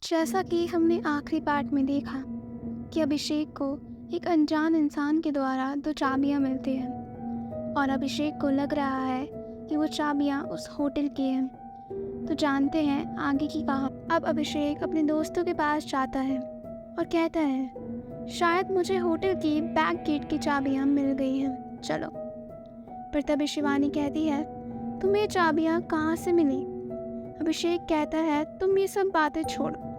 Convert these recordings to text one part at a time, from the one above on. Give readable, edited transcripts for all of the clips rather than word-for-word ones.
जैसा कि हमने आखिरी पार्ट में देखा कि अभिषेक को एक अनजान इंसान के द्वारा दो चाबियां मिलती हैं और अभिषेक को लग रहा है कि वो चाबियां उस होटल की हैं। तो जानते हैं आगे की कहानी। अब अभिषेक अपने दोस्तों के पास जाता है और कहता है, शायद मुझे होटल की बैक गेट की चाबियां मिल गई हैं, चलो। पर तभी शिवानी कहती है, तुम्हें ये चाबियां कहाँ से मिली? अभिषेक कहता है, तुम ये सब बातें छोड़ो,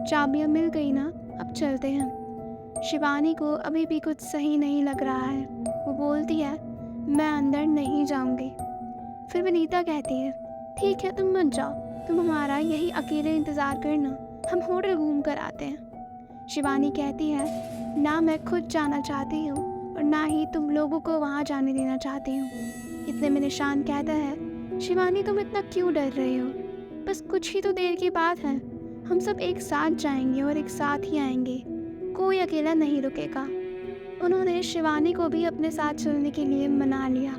चाबियां मिल गई ना, अब चलते हैं। शिवानी को अभी भी कुछ सही नहीं लग रहा है। वो बोलती है, मैं अंदर नहीं जाऊंगी। फिर विनीता कहती है, ठीक है तुम मत जाओ, तुम हमारा यही अकेले इंतज़ार करना, हम होटल घूम कर आते हैं। शिवानी कहती है, ना मैं खुद जाना चाहती हूँ और ना ही तुम लोगों को वहाँ जाने देना चाहती हूँ। इतने में निशान कहता है, शिवानी तुम इतना क्यों डर रही हो? बस कुछ ही तो देर की बात है, हम सब एक साथ जाएंगे और एक साथ ही आएंगे, कोई अकेला नहीं रुकेगा। उन्होंने शिवानी को भी अपने साथ चलने के लिए मना लिया।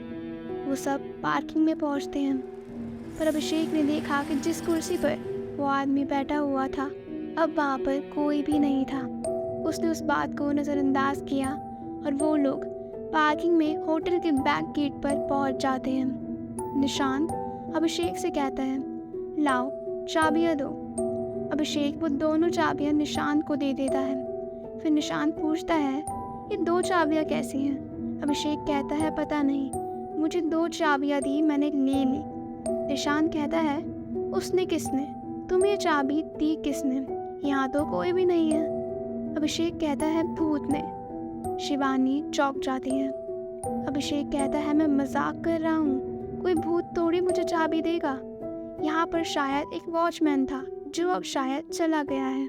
वो सब पार्किंग में पहुंचते हैं, पर अभिषेक ने देखा कि जिस कुर्सी पर वो आदमी बैठा हुआ था अब वहाँ पर कोई भी नहीं था। उसने उस बात को नज़रअंदाज किया और वो लोग पार्किंग में होटल के बैक गेट पर पहुंच जाते हैं। निशान अभिषेक से कहता है, लाओ चाबियाँ दो। अभिषेक वो दोनों चाबियाँ निशांत को दे देता है। फिर निशांत पूछता है, ये दो चाबियाँ कैसी हैं? अभिषेक कहता है, पता नहीं, मुझे दो चाबियाँ दी, मैंने ले ली। निशांत कहता है, उसने किसने? तुम्हें चाबी दी किसने? यहाँ तो कोई भी नहीं है। अभिषेक कहता है, भूत ने। शिवानी चौंक जाती है। अभिषेक कहता है, मैं मजाक कर रहा हूँ, कोई भूत थोड़ी मुझे चाबी देगा। यहाँ पर शायद एक वॉचमैन था जो अब शायद चला गया है।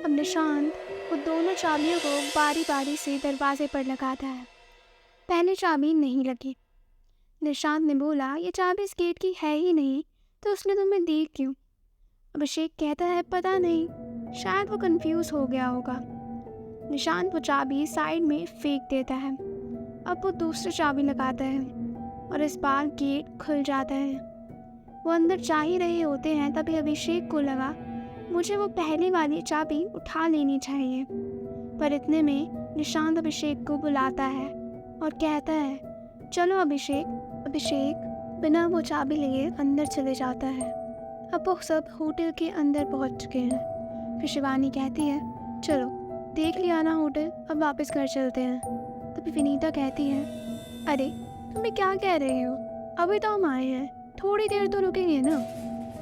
अब निशांत वो दोनों चाबियों को बारी बारी से दरवाजे पर लगाता है। पहले चाबी नहीं लगी। निशांत ने बोला, ये चाबी इस गेट की है ही नहीं, तो उसने तुम्हें दी क्यों? अभिषेक कहता है, पता नहीं, शायद वो कंफ्यूज हो गया होगा। निशांत वो चाबी साइड में फेंक देता है। अब वो दूसरी चाबी लगाता है और इस बार गेट खुल जाता है। वो अंदर जा ही रहे होते हैं तभी अभिषेक को लगा, मुझे वो पहली वाली चाबी उठा लेनी चाहिए। पर इतने में निशांत अभिषेक को बुलाता है और कहता है, चलो अभिषेक। अभिषेक बिना वो चाबी लिए अंदर चले जाता है। अब वो सब होटल के अंदर पहुंच चुके हैं। फिर शिवानी कहती है, चलो देख लिया ना होटल, अब वापस घर चलते हैं। तभी विनीता कहती है, अरे तुम्हें क्या कह रहे हो, अभी तो हम आए हैं, थोड़ी देर तो रुकेंगे ना।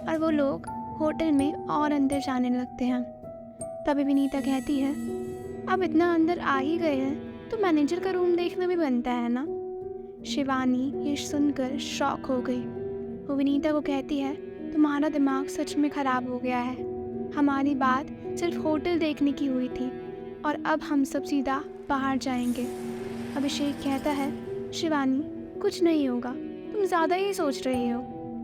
और वो लोग होटल में और अंदर जाने लगते हैं। तभी विनीता कहती है, अब इतना अंदर आ ही गए हैं तो मैनेजर का रूम देखना भी बनता है ना। शिवानी ये सुनकर शॉक हो गई। वो विनीता को कहती है, तुम्हारा दिमाग सच में ख़राब हो गया है, हमारी बात सिर्फ होटल देखने की हुई थी और अब हम सब सीधा बाहर जाएंगे। अभिषेक कहता है, शिवानी कुछ नहीं होगा, तुम ज़्यादा ही सोच रही हो,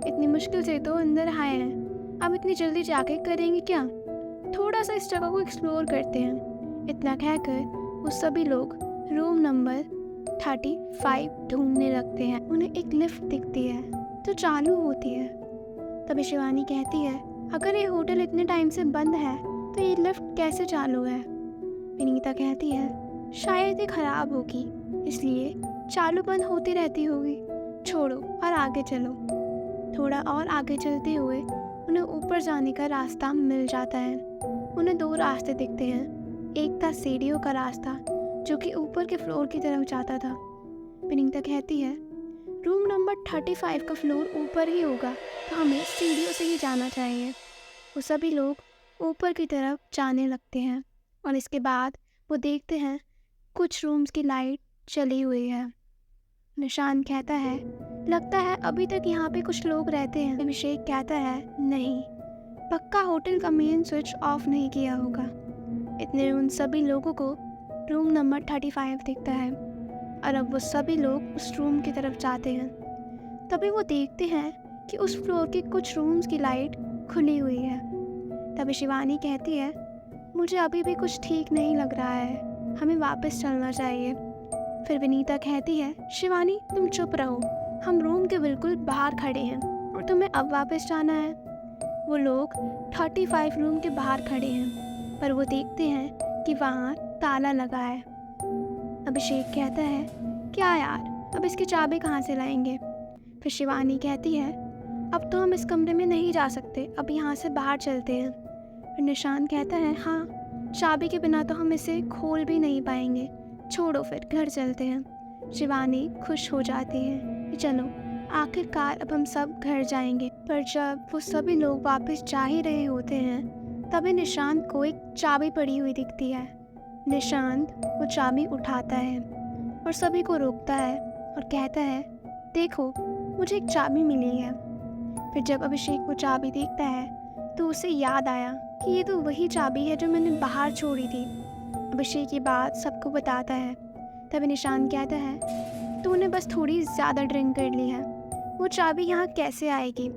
इतनी मुश्किल से तो अंदर आए हैं, अब इतनी जल्दी जाके करेंगे क्या? थोड़ा सा इस जगह को एक्सप्लोर करते हैं। इतना कहकर वो सभी लोग रूम नंबर 35 ढूंढने लगते हैं। उन्हें एक लिफ्ट दिखती है जो चालू होती है। तभी शिवानी कहती है, अगर ये होटल इतने टाइम से बंद है तो ये लिफ्ट कैसे चालू है? विनीता कहती है, शायद ये ख़राब होगी इसलिए चालू बंद होती रहती होगी, छोड़ो और आगे चलो। थोड़ा और आगे चलते हुए उन्हें ऊपर जाने का रास्ता मिल जाता है। उन्हें दो रास्ते दिखते हैं, एक था सीढ़ियों का रास्ता जो कि ऊपर के फ्लोर की तरफ जाता था। विनीता कहती है, रूम नंबर 35 का फ्लोर ऊपर ही होगा तो हमें सीढ़ियों से ही जाना चाहिए। वो सभी लोग ऊपर की तरफ जाने लगते हैं और इसके बाद वो देखते हैं कुछ रूम्स की लाइट चली हुई है। निशान कहता है, लगता है अभी तक यहाँ पे कुछ लोग रहते हैं। अभिषेक कहता है, नहीं, पक्का होटल का मेन स्विच ऑफ नहीं किया होगा। इतने उन सभी लोगों को रूम नंबर 35 दिखता है और अब वो सभी लोग उस रूम की तरफ जाते हैं। तभी वो देखते हैं कि उस फ्लोर के कुछ रूम्स की लाइट खुली हुई है। तभी शिवानी कहती है, मुझे अभी भी कुछ ठीक नहीं लग रहा है, हमें वापस चलना चाहिए। फिर विनीता कहती है, शिवानी तुम चुप रहो, हम रूम के बिल्कुल बाहर खड़े हैं और तुम्हें अब वापस जाना है। वो लोग 35 रूम के बाहर खड़े हैं, पर वो देखते हैं कि वहाँ ताला लगा है। अभिषेक कहता है, क्या यार, अब इसकी चाबी कहाँ से लाएंगे? फिर शिवानी कहती है, अब तो हम इस कमरे में नहीं जा सकते, अब यहाँ से बाहर चलते हैं। फिर निशान कहता है, हाँ, चाबी के बिना तो हम इसे खोल भी नहीं पाएंगे, छोड़ो फिर घर चलते हैं। शिवानी खुश हो जाती है कि चलो आखिरकार अब हम सब घर जाएंगे। पर जब वो सभी लोग वापस जा ही रहे होते हैं तभी निशांत को एक चाबी पड़ी हुई दिखती है। निशांत वो चाबी उठाता है और सभी को रोकता है और कहता है, देखो, मुझे एक चाबी मिली है। फिर जब अभिषेक वो चाबी देखता है तो उसे याद आया कि ये तो वही चाबी है जो मैंने बाहर छोड़ी थी। अभिषेक ये बात सबको बताता है। तभी निशांत कहता है, तूने बस थोड़ी ज़्यादा ड्रिंक कर ली है, वो चाबी यहाँ कैसे आएगी?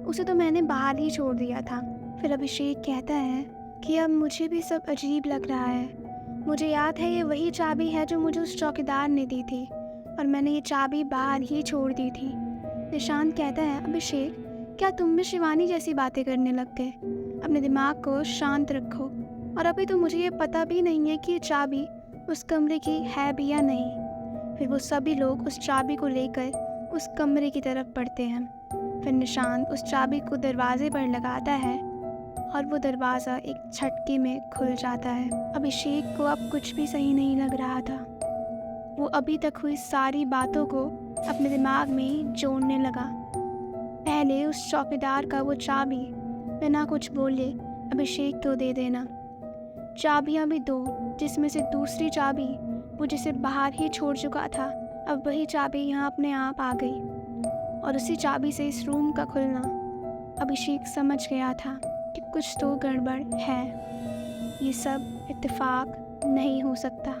उसे तो मैंने बाहर ही छोड़ दिया था। फिर अभिषेक कहता है कि अब मुझे भी सब अजीब लग रहा है। मुझे याद है ये वही चाबी है जो मुझे उस चौकीदार ने दी थी और मैंने ये चाबी बाहर ही छोड़ दी थी। निशांत कहता है, अभिषेक, क्या तुम भी शिवानी जैसी बातें करने लग गए? अपने दिमाग को शांत रखो। और अभी तो मुझे ये पता भी नहीं है कि ये चाबी उस कमरे की है भी या नहीं। फिर वो सभी लोग उस चाबी को लेकर उस कमरे की तरफ बढ़ते हैं। फिर निशांत उस चाबी को दरवाजे पर लगाता है और वो दरवाज़ा एक झटके में खुल जाता है। अभिषेक को अब कुछ भी सही नहीं लग रहा था। वो अभी तक हुई सारी बातों को अपने दिमाग में जोड़ने लगा। पहले उस चौकीदार का वो चाबी बिना कुछ बोले अभिषेक को दे देना, चाबियाँ भी दो, जिसमें से दूसरी चाबी वो जिसे बाहर ही छोड़ चुका था, अब वही चाबी यहाँ अपने आप आ गई और उसी चाबी से इस रूम का खुलना। अभिषेक समझ गया था कि कुछ तो गड़बड़ है, ये सब इत्तेफाक नहीं हो सकता।